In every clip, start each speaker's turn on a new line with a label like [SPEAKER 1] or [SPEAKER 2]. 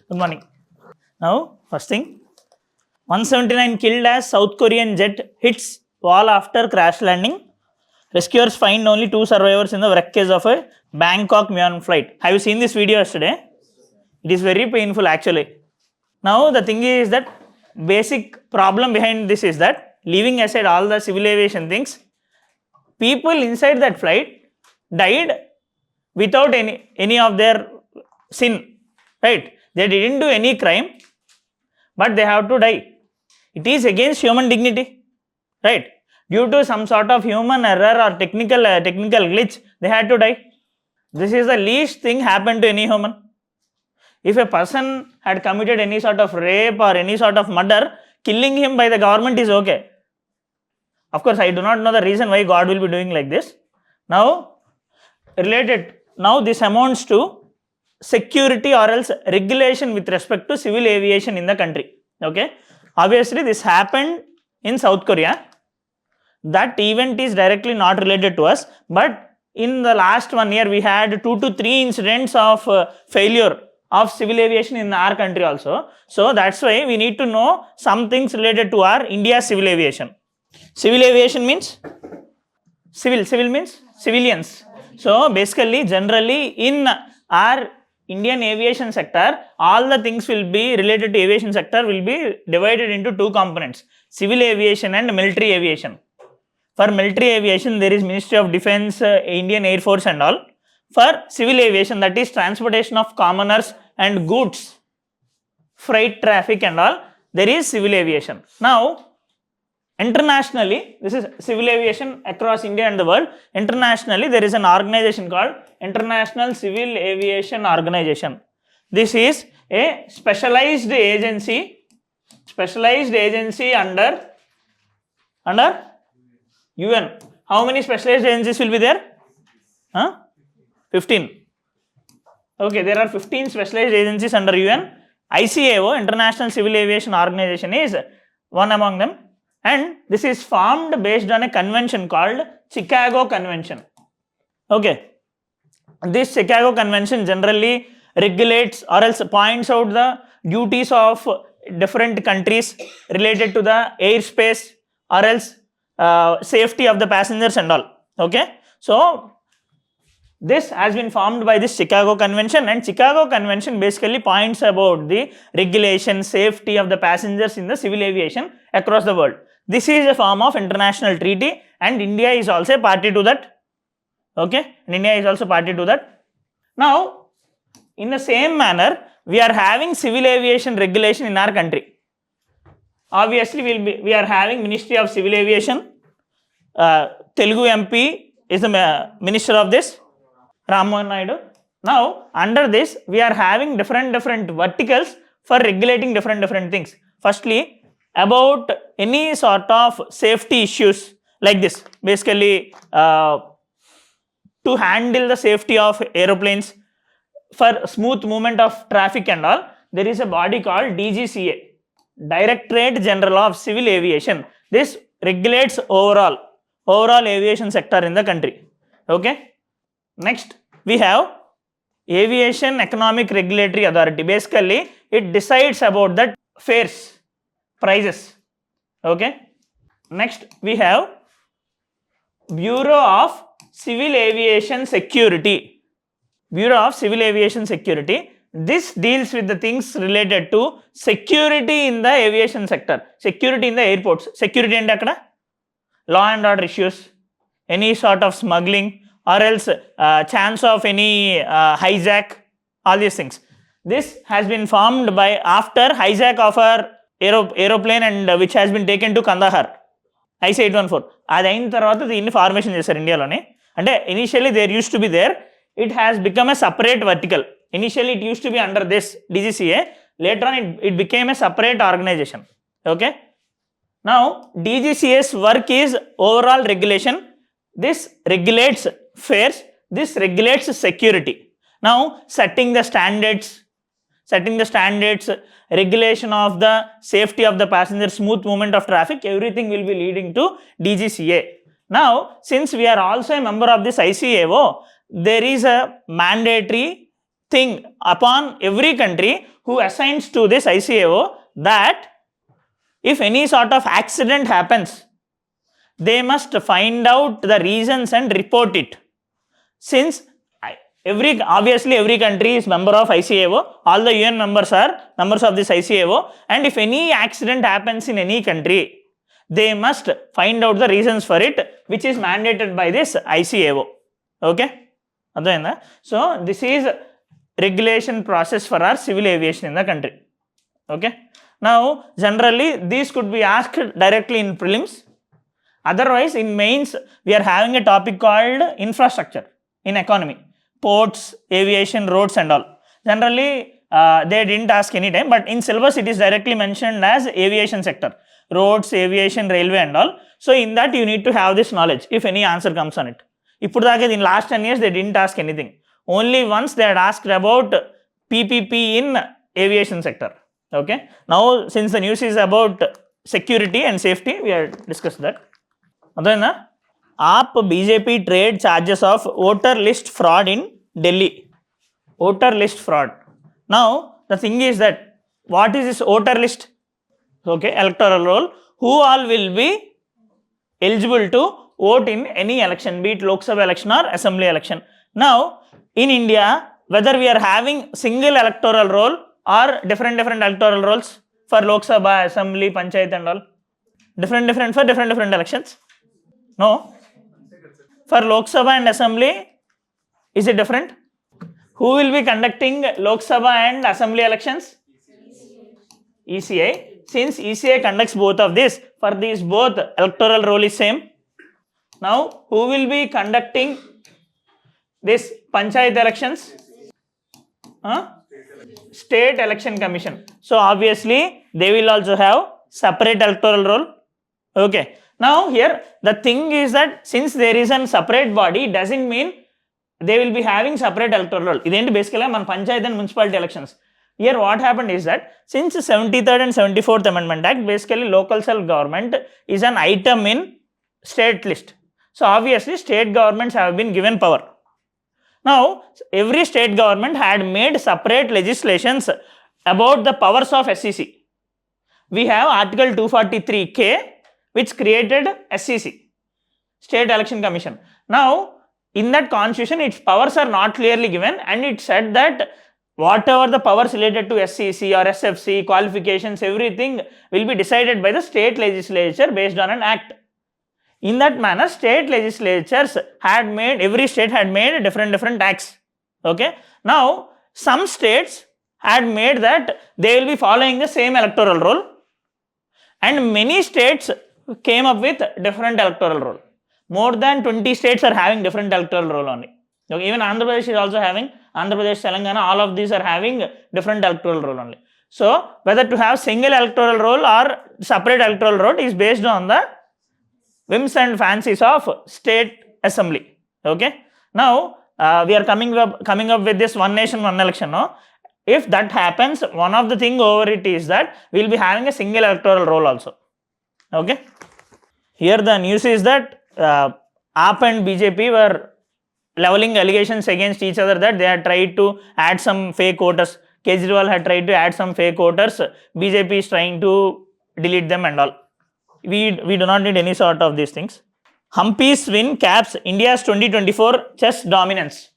[SPEAKER 1] Good morning. Now, first thing, 179 killed as South Korean jet hits wall after crash landing. Rescuers find only 2 survivors in the wreckage of a Bangkok Myanmar flight. Have you seen this video yesterday? It is very painful actually. Now, the thing is that basic problem behind this is that, leaving aside all the civil aviation things, people inside that flight died without any of their sin, right? They didn't do any crime, but they have to die. It is against human dignity, right? Due to some sort of human error or technical glitch, they had to die. This is the least thing happened to any human. If a person had committed any sort of rape or any sort of murder, killing him by the government is okay. Of course, I do not know the reason why God will be doing like this. Now, this amounts to security or else regulation with respect to civil aviation in the country. Okay, obviously this happened in South Korea. That event is directly not related to us, but in the last 1 year we had 2 to 3 incidents of failure of civil aviation in our country also. So that's why we need to know some things related to our India civil aviation. Civil aviation means civil means civilians. So basically, generally in our Indian aviation sector, all the things will be related to aviation sector will be divided into 2 components: civil aviation and military aviation. For military aviation, there is Ministry of Defence, Indian Air Force and all. For civil aviation, that is transportation of commoners and goods, freight traffic and all, there is civil aviation. Now, internationally, this is civil aviation across India and the world. Internationally, there is an organization called International Civil Aviation Organization. This is a specialized agency under UN. How many specialized agencies will be there? 15. Okay, there are 15 specialized agencies under UN. ICAO, International Civil Aviation Organization, is one among them. And this is formed based on a convention called Chicago Convention. Okay. This Chicago Convention generally regulates or else points out the duties of different countries related to the airspace or else safety of the passengers and all. Okay. So, this has been formed by this Chicago Convention, and Chicago Convention basically points about the regulation, safety of the passengers in the civil aviation across the world. This is a form of international treaty, and India is also a party to that. Okay, and India is also party to that. Now, in the same manner, we are having civil aviation regulation in our country. Obviously, we are having Ministry of Civil Aviation. Telugu MP is the minister of this, Ram Mohan Naidu. Now, under this, we are having different verticals for regulating different things. Firstly, about any sort of safety issues like this, basically to handle the safety of aeroplanes, for smooth movement of traffic and all, there is a body called DGCA, Directorate General of Civil Aviation. This regulates overall aviation sector in the country. Okay. Next, we have Aviation Economic Regulatory Authority. Basically, it decides about the fares, prices. Okay. Next, we have Bureau of Civil Aviation Security. Bureau of Civil Aviation Security. This deals with the things related to security in the aviation sector, security in the airports. Security and law and order issues, any sort of smuggling, or else chance of any hijack, all these things. This has been formed by after hijack of our aeroplane and which has been taken to Kandahar, IC-814. అది అయిన తర్వాత దీన్ని formation చేశారు ఇండియాలోనే. అంటే initially there use to be there, it has become a separate vertical. Initially it used to be under this DGCA, later on it became a separate organization. Okay. Now, DGCA's work is overall regulation. This regulates fares, this regulates security. Now, setting the standards, regulation of the safety of the passenger, smooth movement of traffic, everything will be leading to DGCA. Now, since we are also a member of this ICAO, there is a mandatory thing upon every country who assigns to this ICAO that if any sort of accident happens, they must find out the reasons and report it. Since obviously every country is member of ICAO, all the UN members are members of this ICAO, and if any accident happens in any country, they must find out the reasons for it, which is mandated by this ICAO. Okay? So this is regulation process for our civil aviation in the country. Okay? Now, generally, these could be asked directly in prelims. Otherwise, in mains, we are having a topic called infrastructure in economy. Ports, aviation, roads and all. Generally, they didn't ask any time, but in syllabus, it is directly mentioned as aviation sector. Roads, aviation, railway and all. So, in that, you need to have this knowledge if any answer comes on it. In last 10 years, they didn't ask anything. Only once they had asked about PPP in aviation sector. Okay. Now, since the news is about security and safety, we have discussed that. BJP trade charges of voter list fraud in Delhi. Voter list fraud. Now, the thing is that, what is this voter list? Okay, electoral roll. Who all will be eligible to vote in any election, be it Lok Sabha election or assembly election. Now, in India, whether we are having single electoral roll or different electoral rolls for Lok Sabha, assembly, panchayat and all. Different for different elections. No. For Lok Sabha and assembly, is it different? Who will be conducting Lok Sabha and assembly elections? ECI. Since ECI conducts both of this, for these both electoral roll is same. Now, who will be conducting this panchayat elections? State Election Commission. So, obviously, they will also have separate electoral roll. Okay. Now, here, the thing is that since there is a separate body, doesn't mean they will be having separate electoral roll. This is basically panchayat and municipality elections. Here, what happened is that since 73rd and 74th Amendment Act, basically local self-government is an item in state list. So, obviously, state governments have been given power. Now, every state government had made separate legislations about the powers of SEC. We have Article 243K, which created SEC, State Election Commission. Now, in that constitution, its powers are not clearly given, and it said that whatever the powers related to SEC or SFC, qualifications, everything will be decided by the state legislature based on an act. In that manner, state legislatures had made, every state had made different acts. Okay. Now, some states had made that they will be following the same electoral roll, and many states came up with different electoral roll. More than 20 states are having different electoral roll only. Okay. Even Andhra Pradesh is also having, Andhra Pradesh, Telangana, all of these are having different electoral roll only. So, whether to have single electoral roll or separate electoral roll is based on the whims and fancies of state assembly. Okay. Now, we are coming up with this one nation, one election. No? If that happens, one of the thing over it is that we will be having a single electoral roll also. Okay. Here the news is that AAP and BJP were leveling allegations against each other that they had tried to add some fake voters. Kejriwal had tried to add some fake voters. BJP is trying to delete them and all. We do not need any sort of these things. Humpy's win caps India's 2024 chess dominance.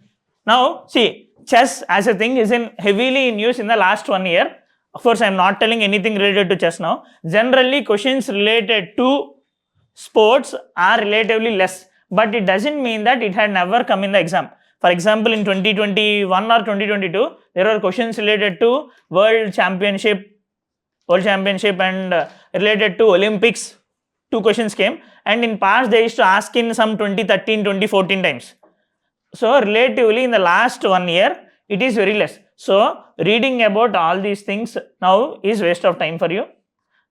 [SPEAKER 1] Now, see, chess as a thing is heavily in use in the last 1 year. Of course, I am not telling anything related to chess now. Generally, questions related to sports are relatively less, but it doesn't mean that it had never come in the exam. For example, in 2021 or 2022, there were questions related to World Championship and related to Olympics. 2 questions came, and in past they used to ask in some 2013, 2014 times. So, relatively in the last 1 year, it is very less. So, reading about all these things now is waste of time for you.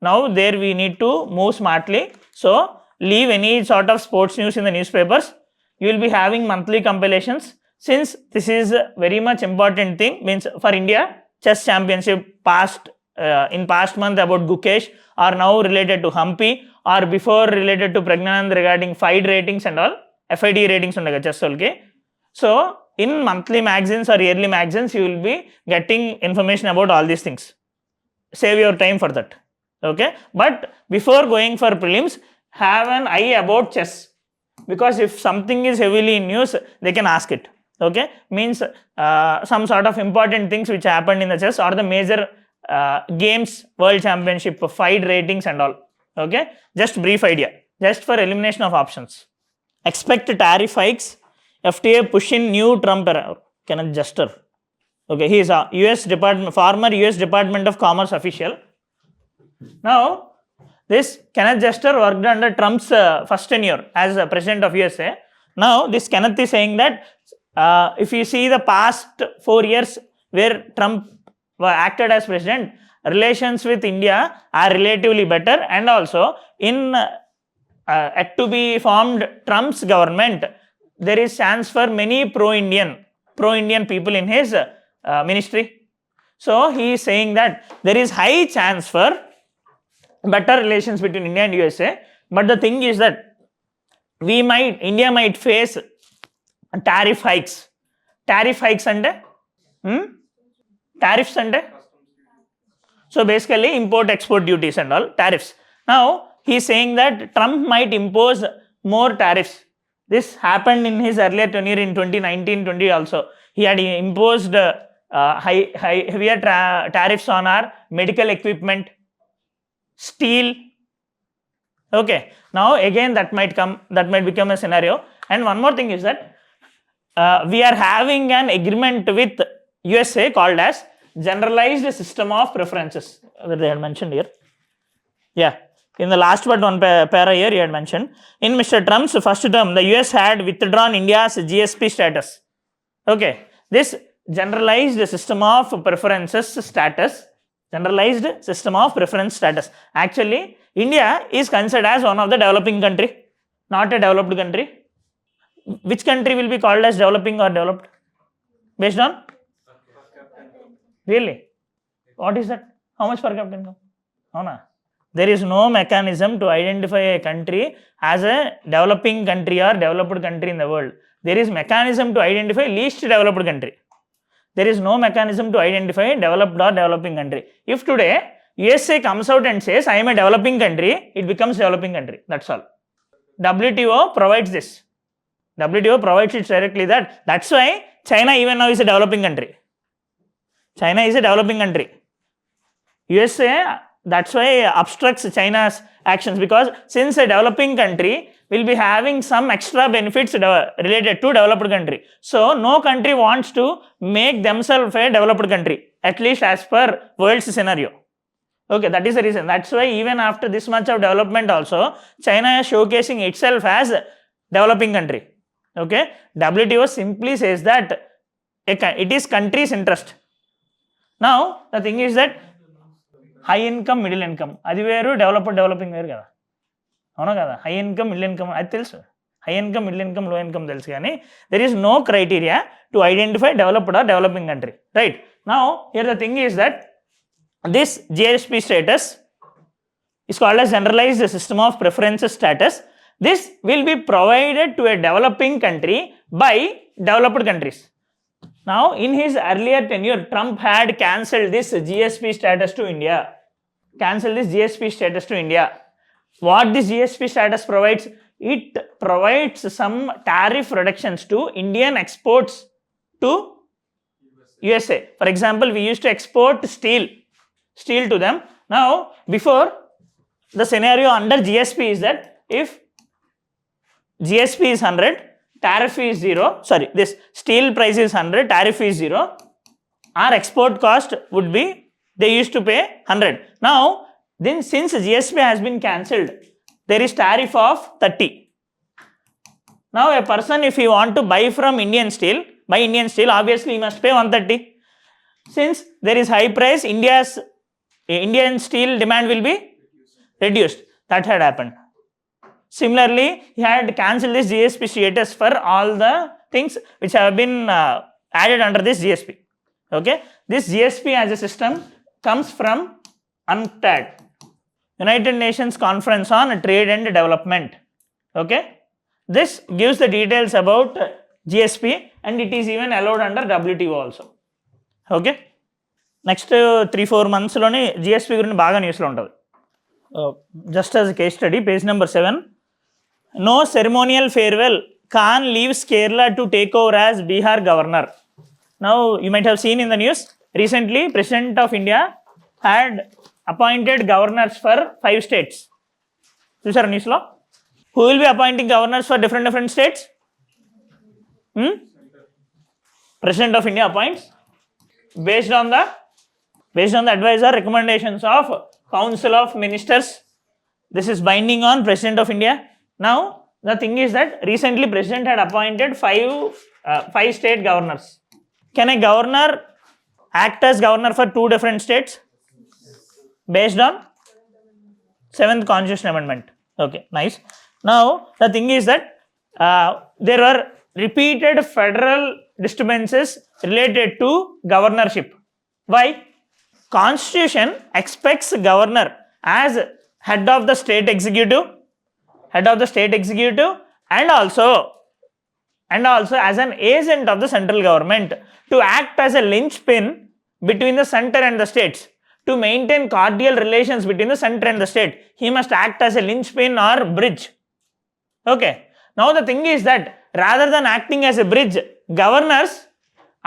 [SPEAKER 1] Now, there we need to move smartly. So, leave any sort of sports news in the newspapers. You will be having monthly compilations. Since this is a very much important thing, means for India, chess championship in past month about Gukesh are now related to Humpy, or before related to Pragnanand regarding FIDE ratings and all, FID ratings undaga chess olke. So, in monthly magazines or yearly magazines, you will be getting information about all these things. Save your time for that. Okay, but before going for prelims, have an eye about chess, because if something is heavily in news, they can ask it. Okay, means some sort of important things which happened in the chess or the major games, world championship, fight ratings and all. Okay, just brief idea, just for elimination of options. Expect tariff hikes. FTA push in new Trump era. Kenneth Jester. Okay, he is a former US Department of Commerce official. Now, this Kenneth Jester worked under Trump's first tenure as president of USA. Now, this Kenneth is saying that if you see the past 4 years where Trump acted as president, relations with India are relatively better, and also in yet to be formed Trump's government, there is chance for many pro-Indian people in his ministry. So he is saying that there is high chance for better relations between India and USA. But the thing is that India might face tariff hikes. Tariff hikes and tariffs and so basically import export duties and all tariffs. Now he is saying that Trump might impose more tariffs. This happened in his earlier tenure in 2019-20 also. He had imposed heavier tariffs on our medical equipment, steel. Okay, now again that might become a scenario. And one more thing is that we are having an agreement with USA called as generalized system of preferences that they had mentioned here. Yeah, in the last but one para here he had mentioned, in Mr. Trump's first term, the US had withdrawn India's GSP status. Okay, this generalized system of preferences status, actually India is considered as one of the developing country, not a developed country. Which country will be called as developing or developed? Based on? Really? What is that? How much per capita income? Oh, no. There is no mechanism to identify a country as a developing country or developed country in the world. There is mechanism to identify least developed country. There is no mechanism to identify developed or developing country. If today USA comes out and says, I am a developing country, it becomes developing country. That's all. WTO provides this. WTO provides it directly that. That's why China even now is a developing country. China is a developing country. USA, that's why obstructs China's actions, because since a developing country will be having some extra benefits related to developed country. So no country wants to make themselves a developed country, at least as per world's scenario. Okay, that is the reason. That's why even after this much of development also, China is showcasing itself as a developing country. Okay, WTO simply says that it is country's interest. Now, the thing is that high income, middle income, అది వేరు developing వేరు కదా, అవునా కదా? High income, middle income అది తెలుసు, high income, middle income, లో income తెలుసు, కానీ there is no criteria to identify developed or developing country, right? Now, here the thing is that this GSP status is called as generalized system of preferences status. This will be provided to a developing country by developed countries. Now, in his earlier tenure, Trump had cancelled this GSP status to India. What this GSP status provides? It provides some tariff reductions to Indian exports to USA. For example, we used to export steel to them. Now, before, the scenario under GSP is that if GSP is 100, tariff is 0, this steel price is 100, tariff is 0, our export cost would be, they used to pay 100. Now, then since GSP has been cancelled, there is tariff of 30. Now, a person, if he want to buy from Indian steel, obviously he must pay 130. Since there is high price, Indian steel demand will be reduced. That had happened. Similarly, he had cancelled this GSP status for all the things which have been added under this GSP. Okay, this GSP as a system comes from UNCTAD, United Nations Conference on Trade and Development. Okay, this gives the details about GSP and it is even allowed under WTO also. Okay. Next 3-4 months లోనే GSP గురించి బాగా న్యూస్లో ఉంటుంది. Just as a case study, page number 7. No ceremonial farewell. Khan leaves Kerala to take over as Bihar Governor. Now, you might have seen in the news, recently, President of India had appointed governors for 5 states. చూసారా న్యూస్లో? Who will be appointing governors for different states? President of India appoints based on the advisor recommendations of Council of Ministers. This is binding on President of India. Now, the thing is that recently President had appointed 5 state governors. Can a governor act as governor for 2 different states based on 7th Constitution Amendment? Okay, nice. Now, the thing is that there were repeated federal disturbances related to governorship. Why? Constitution expects governor as head of the state executive and also as an agent of the central government to act as a linchpin between the center and the states. To maintain cordial relations between the center and the state, he must act as a linchpin or bridge. Okay. Now the thing is that rather than acting as a bridge, governors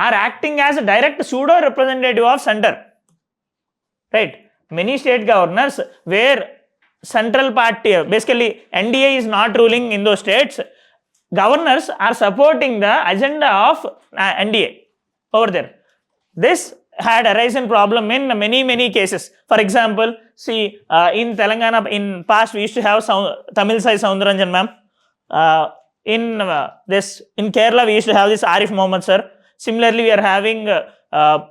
[SPEAKER 1] are acting as a direct pseudo representative of center. Right? Many state governors where central party, basically NDA is not ruling in those states, governors are supporting the agenda of NDA over there. This had arisen problem in many cases. For example, see in Telangana in past we used to have Tamil Sai Soundaranjan ma'am. In Kerala we used to have this Arif Mohammed sir. Similarly, we are having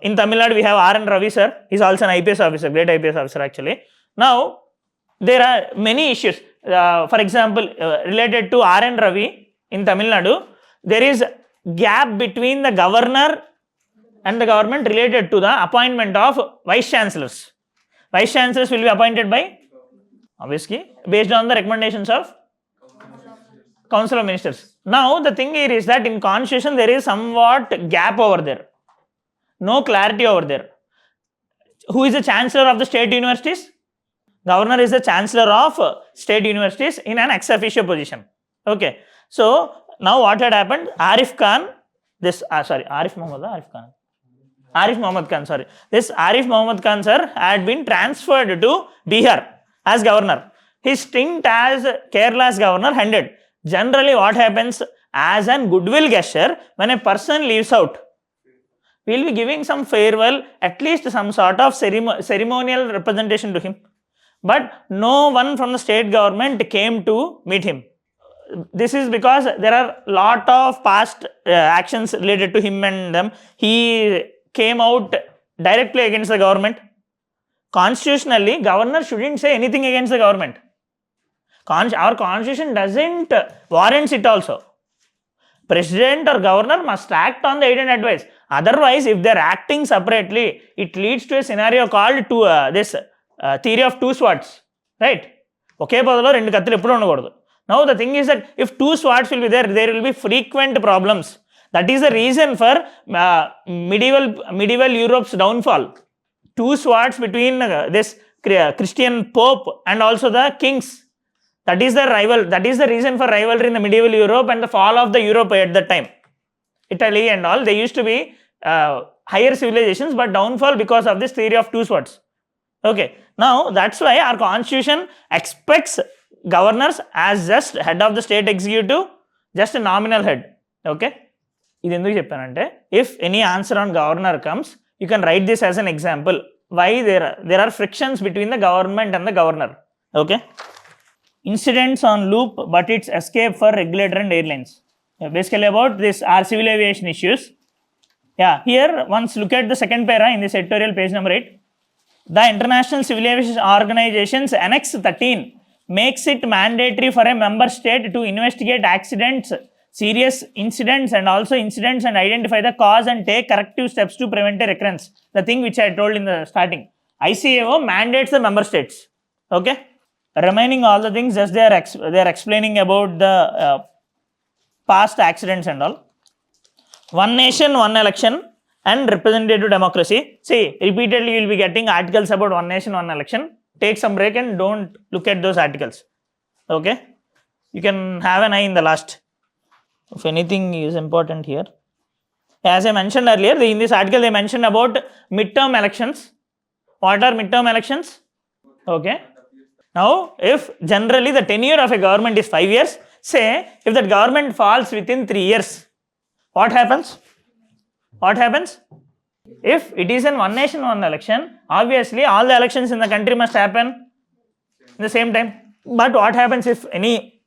[SPEAKER 1] in Tamil Nadu we have R.N. Ravi sir. He's also an IPS officer, great IPS officer actually. Now, there are many issues. For example, related to R.N. Ravi in Tamil Nadu, there is gap between the governor and the government related to the appointment of vice chancellors. Vice chancellors will be appointed by, obviously, based on the recommendations of Council of Ministers. Now, the thing here is that in Constitution there is somewhat gap over there. No clarity over there. Who is the chancellor of the state universities? Governor is the chancellor of state universities in an ex officio position. Okay. So, now what had happened? Arif Mohammed Khan, sorry. This Arif Mohammed Khan sir had been transferred to Bihar as governor. His stint as Kerala's governor ended. Generally, what happens as an goodwill gesture, when a person leaves out, we will be giving some farewell, at least some sort of ceremonial representation to him. But no one from the state government came to meet him. This is because there are lot of past actions related to him and them. He came out directly against the government. Constitutionally, governor shouldn't say anything against the government. Our constitution doesn't warrant it also. President or governor must act on the aid and advice. Otherwise, if they are acting separately, it leads to a scenario called this theory of 2 swords. Right? Okay, padalo rendu kathulu eppudu undakodu. Now the thing is that if 2 swords will be there will be frequent problems. That is the reason for medieval Europe's downfall. 2 swords between this Christian Pope and also the kings. That is the reason for rivalry in the medieval Europe and the fall of the Europe at that time. Italy and all, they used to be higher civilizations, but downfall because of this theory of 2 swords. Okay, now that's why our constitution expects governors as just head of the state executive, just a nominal head. Okay, ఇది ఎందుకు చెప్పానంటే if any answer on governor comes, you can write this as an example why there are frictions between the government and the governor. Okay, incidents on loop but its escape for regulator and airlines. Basically about this our civil aviation issues. Here once look at the second para in this editorial, page number 8. The International Civil Aviation Organization's Annex 13 makes it mandatory for a member state to investigate accidents, serious incidents and also incidents and identify the cause and take corrective steps to prevent a recurrence. The thing which I told in the starting. ICAO mandates the member states. Okay. Remaining all the things, just they are explaining about the past accidents and all. one nation, one election and representative democracy. See, repeatedly you will be getting articles about one nation, one election. Take some break and don't look at those articles. Okay, you can have an eye in the last if anything is important here. As I mentioned earlier, in this article they mentioned about midterm elections. What are midterm elections? Okay, now if generally the tenure of a government is 5 years, say if that government falls within 3 years, what happens? If it is in one nation, one election, obviously all the elections in the country must happen in the same time. But what happens if any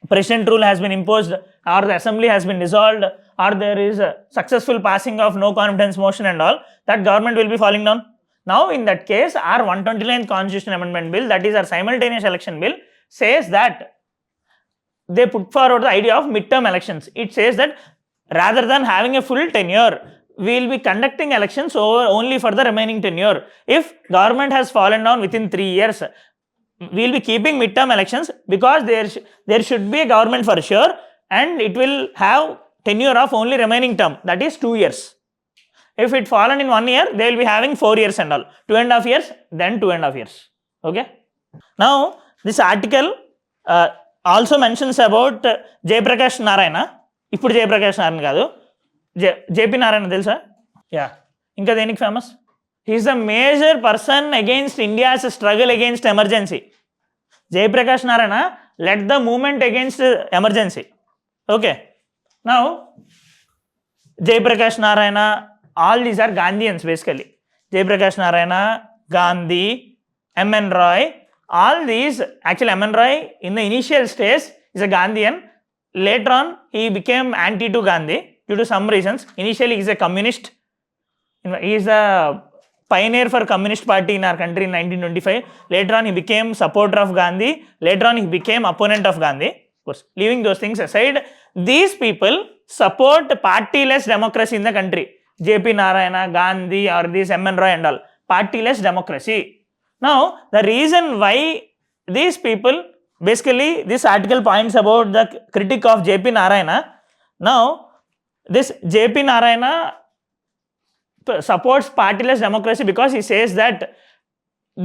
[SPEAKER 1] president rule has been imposed, or the assembly has been dissolved, or there is a successful passing of no confidence motion and all, that government will be falling down. Now in that case, our 129th constitution amendment bill, that is our simultaneous election bill, says that they put forward the idea of midterm elections. It says that rather than having a full tenure, we will be conducting elections only for the remaining tenure. If government has fallen down within 3 years, we will be keeping midterm elections because there should be a government for sure, and it will have tenure of only remaining term, that is 2 years. If it fallen in 1 year, they will be having 4 years and all, 2.5 years, then 2.5 years. Okay. Now this article also mentions about Jayaprakash Narayana. ఇప్పుడు జయప్రకాష్ నారాయణ కాదు, JP Narayana తెలుసా? Yeah, ఇంకా దేనికి famous? He's the major person against India's struggle against emergency. Jayaprakash Narayan led the movement against emergency. Okay, now Jayaprakash Narayana, all these are Gandhians basically. Jayaprakash Narayana, Gandhi, M.N. Roy, all these, actually M.N. Roy in the initial stage is a Gandhian. Later on he became anti to Gandhi due to some reasons. Initially he is a communist. He is a pioneer for communist party in our country in 1925. Later on he became supporter of Gandhi. Later on he became opponent of Gandhi. Of course, leaving those things aside, these people support partyless democracy in the country. JP Narayana, Gandhi, or this M.N. Roy and all, partyless democracy. Now the reason why these people, basically this article points about the critic of JP Narayana. Now this JP Narayana supports partyless democracy because he says that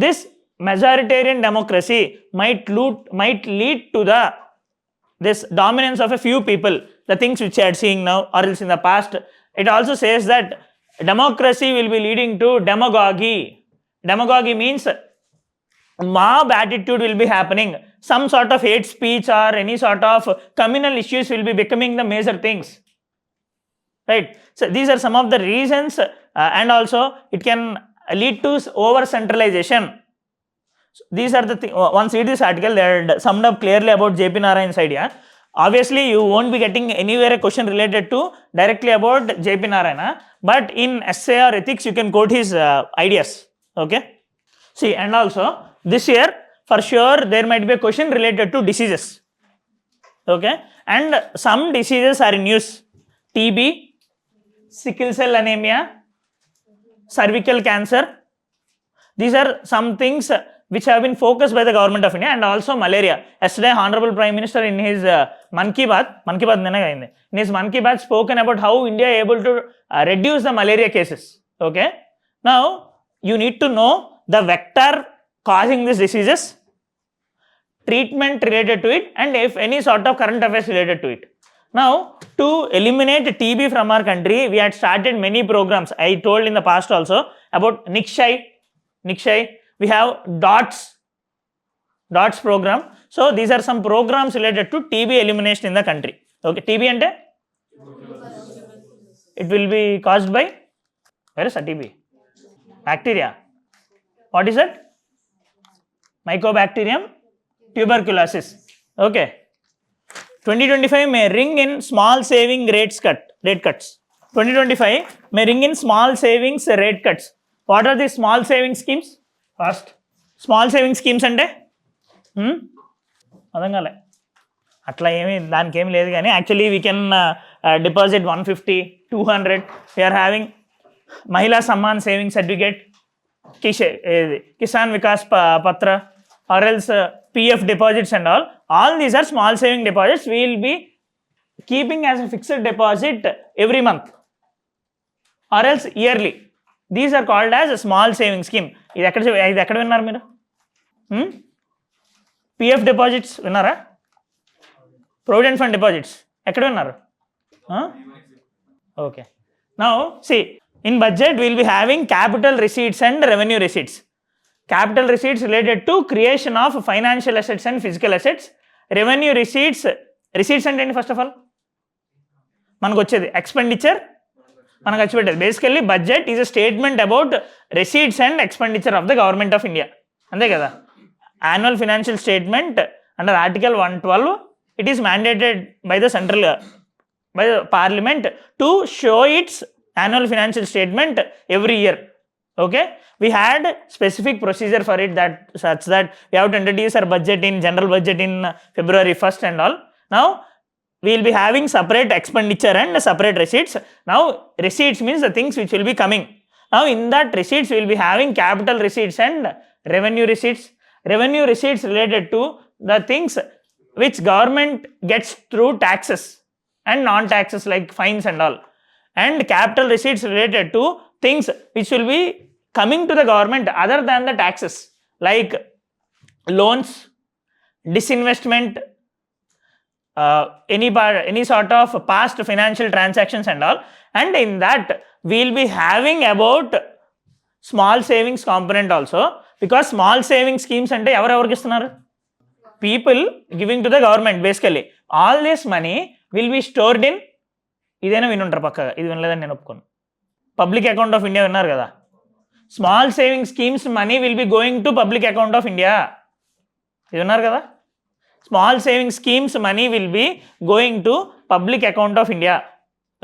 [SPEAKER 1] this majoritarian democracy might lead to this dominance of a few people, the things which I had seen now or else in the past. It also says that democracy will be leading to demagogy. Demagogy means mob attitude will be happening. Some sort of hate speech or any sort of communal issues will be becoming the major things. Right? So these are some of the reasons, and also it can lead to over centralization. So these are the things. Once read this article, they are summed up clearly about JP Narayana's idea. Obviously you won't be getting anywhere a question related to directly about JP Narayana, but in essay or ethics you can quote his ideas. Okay. See, and also this year for sure there might be a question related to diseases. Okay, and some diseases are in use: TB, sickle cell anemia, cervical cancer. These are some things which have been focused by the government of India, and also malaria. Yesterday Honorable Prime Minister in his Mann Ki Baat in his Mann Ki Baat spoken about how India is able to reduce the malaria cases. Okay, now you need to know the vector causing these diseases, treatment related to it, and if any sort of current affairs related to it. Now to eliminate TB from our country, we had started many programs. I told in the past also about Nikshay. We have DOTS program. So these are some programs related to TB elimination in the country. Okay, TB ante it will be caused by, where is TB? Bacteria. What is it? Mycobacterium tuberculosis. Okay. 2025 may ring in small saving rate cuts. 2025 may ring in small savings rate cuts. What are the small saving schemes? First, small saving schemes అంటే అర్థం కాలే, అట్లా ఏమి దానికి ఏమి లేదు, కానీ actually we can deposit 150, 200. We are having Mahila Samman saving certificate, Kisan Vikas Patra, or else PF deposits and all these are small saving deposits. We will be keeping as a fixed deposit every month or else yearly. These are called as a small saving scheme. ఇది ఎక్కడ విన్నారు మీరు? PF deposits విన్నారా? Provident fund deposits ఎక్కడ విన్నారు? Okay. Now see, in budget we will be having capital receipts and revenue receipts. Capital receipts related to creation of financial assets and physical assets. Revenue receipts అంటే ఏంటి? First of all మనకు వచ్చేది expenditure, మనకు వచ్చి పెట్టేది. Basically budget is a statement about receipts and expenditure of the government of India, అంతే కదా. Annual financial statement under article 112 it is mandated by the central by the parliament to show its annual financial statement every year. Okay, we had specific procedure for it, that such that we have to introduce our budget in general budget in February 1st and all. Now we will be having separate expenditure and separate receipts. Now receipts means the things which will be coming. Now in that receipts we will be having capital receipts and revenue receipts. Revenue receipts related to the things which government gets through taxes and non-taxes like fines and all, and capital receipts related to things which will be coming to the government other than the taxes, like loans, disinvestment, any sort of past financial transactions and all. And in that we will be having about small savings component also, because small saving schemes ante ఎవరెవరికి ఇస్తున్నారు? People giving to the government. Basically all this money will be stored in, ఇదేనా వినుంటారు పక్కగా, ఇది వినలేదని నేను ఒప్పుకోను. Public account of India విన్నారు కదా. Small saving schemes money will be going to public account of India, ఇది విన్నారు కదా. Small saving schemes money will be going to public account of India.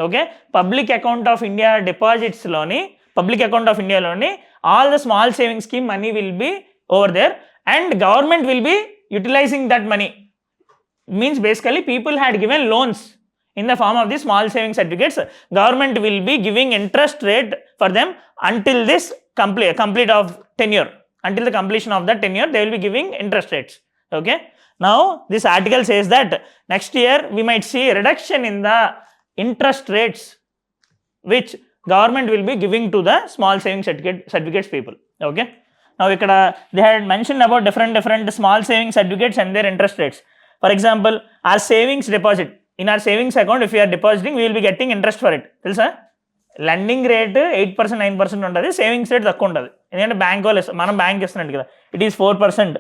[SPEAKER 1] Okay, public account of India డిపాజిట్స్లోని, public account of ఇండియాలోని all the small saving scheme money will be over there, and government will be utilizing that money. Means basically people had given loans in the form of the small saving certificates. Government will be giving interest rate for them until this complete of tenure. Until the completion of that tenure they will be giving interest rates. Okay, now this article says that next year we might see a reduction in the interest rates which government will be giving to the small saving certificates people. Okay, now ikkada they had mentioned about different small saving certificates and their interest rates. For example, our savings deposit, in our savings account if we are depositing we will be getting interest for it. తెలుసా? Lending rate 8% 9% ఉంటుంది, savings rate తక్కువ ఉంటుంది. ఎందుకంటే bank వాళ్ళు మనం bank ఇస్తున్నట్టు కదా, it is 4%.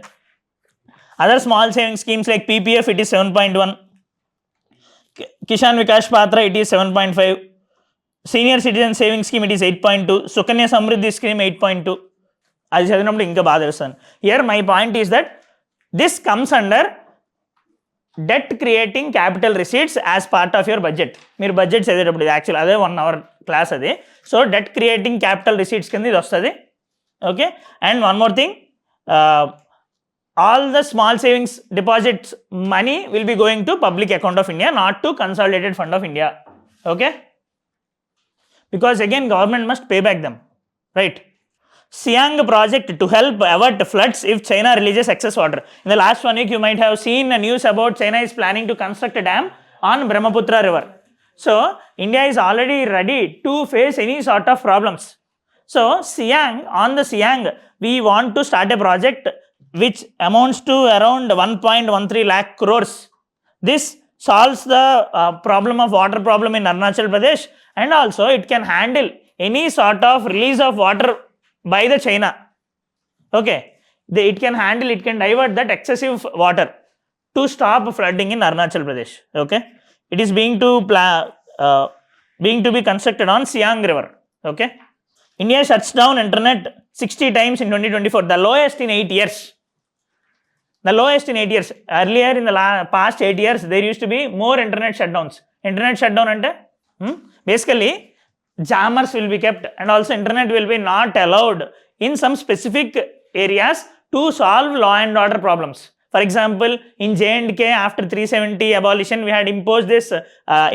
[SPEAKER 1] Other small saving schemes like PPF it is 7.1, Kisan Vikas Patra it is 7.5, senior citizen saving scheme it is 8.2, Sukanya Samriddhi scheme 8.2. అది చదివినప్పుడు ఇంకా బాగా తెలుస్తాను. Here my point is that this comes under debt creating capital receipts as part of your budget. మీరు budget చదివేటప్పుడు ఇది actual అదే 1 hour class అది. So debt creating capital receipts కింద ఇది వస్తుంది. Okay, and one more thing, all the small savings deposits money will be going to public account of India, not to consolidated fund of India. Okay, because again government must pay back them, right? Siang project to help avert floods if China releases excess water. In the last 1 week you might have seen a news about China is planning to construct a dam on Brahmaputra river. So India is already ready to face any sort of problems. So Siang, on the Siang we want to start a project which amounts to around 1.13 lakh crores. This solves the problem of water problem in Arunachal Pradesh, and also it can handle any sort of release of water by the China. Okay, it can handle, it can divert that excessive water to stop flooding in Arunachal Pradesh. Okay, it is being to be constructed on Siang river. Okay, India shuts down internet 60 times in 2024, the lowest in 8 years. The lowest in 8 years. Earlier in the past 8 years there used to be more internet shutdowns. Internet shutdown ante basically jammers will be kept, and also internet will be not allowed in some specific areas to solve law and order problems. For example, in J&K after 370 abolition we had imposed this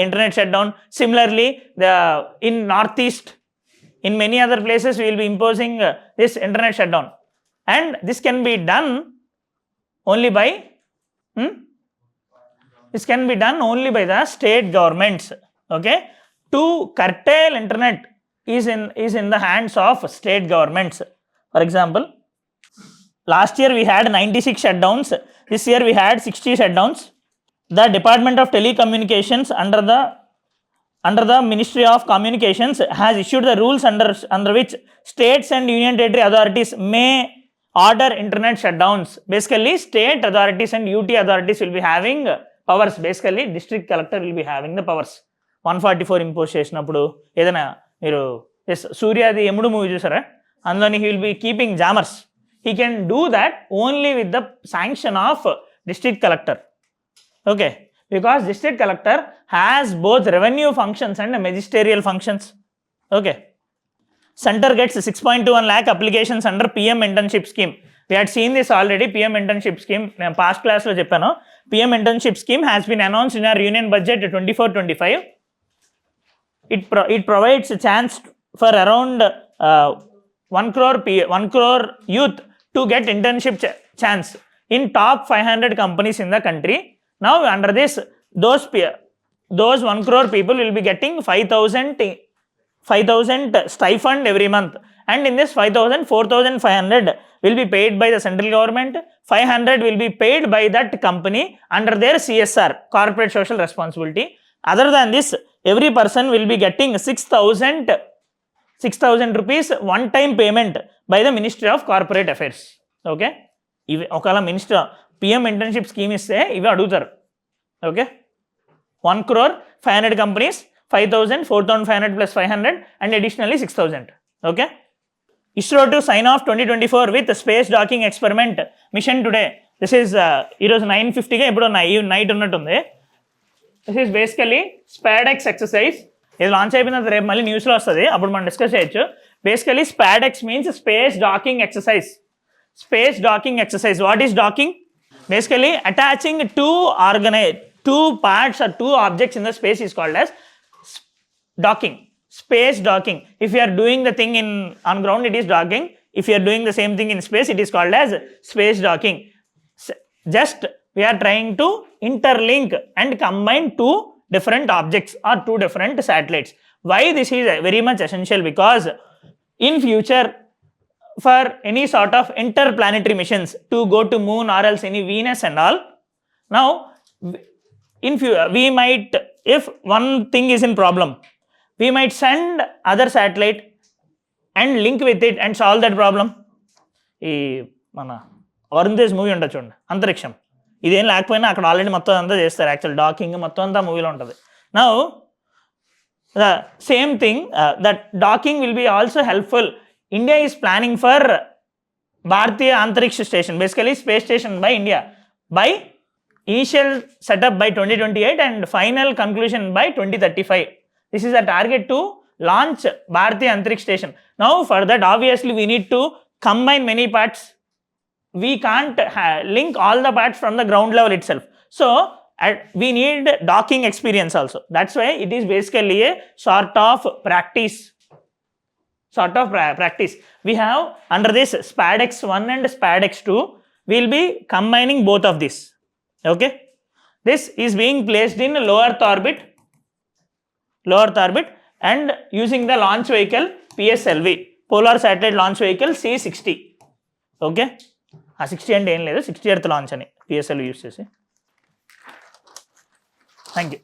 [SPEAKER 1] internet shutdown. Similarly, in northeast, in many other places we will be imposing this internet shutdown, and this can be done only by This can be done only by the state governments. Okay, to curtail internet is in the hands of state governments. For example, last year we had 96 shutdowns. This year we had 60 shutdowns. The Department of Telecommunications under the Ministry of Communications has issued the rules under which states and union territory authorities may order internet shutdowns. Basically, state authorities and UT authorities will be having powers. Basically, district collector will be having the powers. 144 impose చేసినప్పుడు ఏదైనా మీరు సూర్యాది ఎముడు movie చూసారా, అందులోని he will be keeping jammers. He can do that only with the sanction of district collector. Okay, because district collector has both revenue functions and magisterial functions. Okay, center gets 6.21 lakh applications under PM internship scheme. We had seen this already. PM internship scheme నేను past class లో చెప్పాను. PM internship scheme has been announced in our union budget 24-25. It provides a chance for around 1 crore youth to get internship chance in top 500 companies in the country. Now under this, those 1 crore people will be getting 5,000 stipend every month, and in this 5,000, 4,500 will be paid by the central government, 500 will be paid by that company under their CSR, corporate social responsibility. Other than this, every person will be getting 6,000 rupees one time payment by the Ministry of Corporate Affairs. Okay, ఇవి ఒకవేళ minister PM internship scheme ఇస్తే ఇవి అడుగుతారు. Okay, 1 crore 500 companies, 5,000, 4,500 plus 500 and additionally 6,000. Okay, ISRO to sign off 2024 with space docking experiment mission today. This is ఈరోజు 9:50గా ఎప్పుడో night ఉన్నట్టుంది. This is basically SPADEX exercise. ఇది launch అయిపోయిన రేపు మళ్ళీ న్యూస్లో వస్తుంది, అప్పుడు మనం డిస్కస్ చేయొచ్చు. Basically SPADEX means space docking exercise. Space docking exercise. What is docking? Basically attaching two parts or two objects in the space is called as docking. Space docking. If you are doing the thing on ground, it is docking. If you are doing the same thing in space, it is called as space docking. Just we are trying to interlink and combine two different objects or two different satellites. Why this is very much essential? Because in future, for any sort of interplanetary missions to go to moon or else any Venus and all, now we might, if one thing is in problem, we might send other satellite and link with it and solve that problem. ఈ మన Varun Tej movie ఉంటుంది చూడండి, అంతరిక్షం. ఇదేం లేకపోయినా అక్కడ already మొత్తం అంతా చేస్తారు. యాక్చువల్ డాకింగ్ మొత్తం అంతా మూవీలో ఉంటుంది. Now the same thing, that docking will be also helpful. India is planning for Bharatiya Antariksha Station, basically space station by India, by initial setup by 2028 and final conclusion by 2035. This is a target to launch Bharatiya Antariksha Station. Now for that, obviously we need to combine many parts. We can't link all the parts from the ground level itself. So we need docking experience also. That's why it is basically a sort of practice. We have under this SPADEX 1 and SPADEX 2, we will be combining both of this. Okay, this is being placed in low earth orbit and using the launch vehicle PSLV, Polar Satellite Launch Vehicle C60. Okay, 60 అంటే ఏం లేదు, 60th launch అని PSLV use చేసి. Thank you.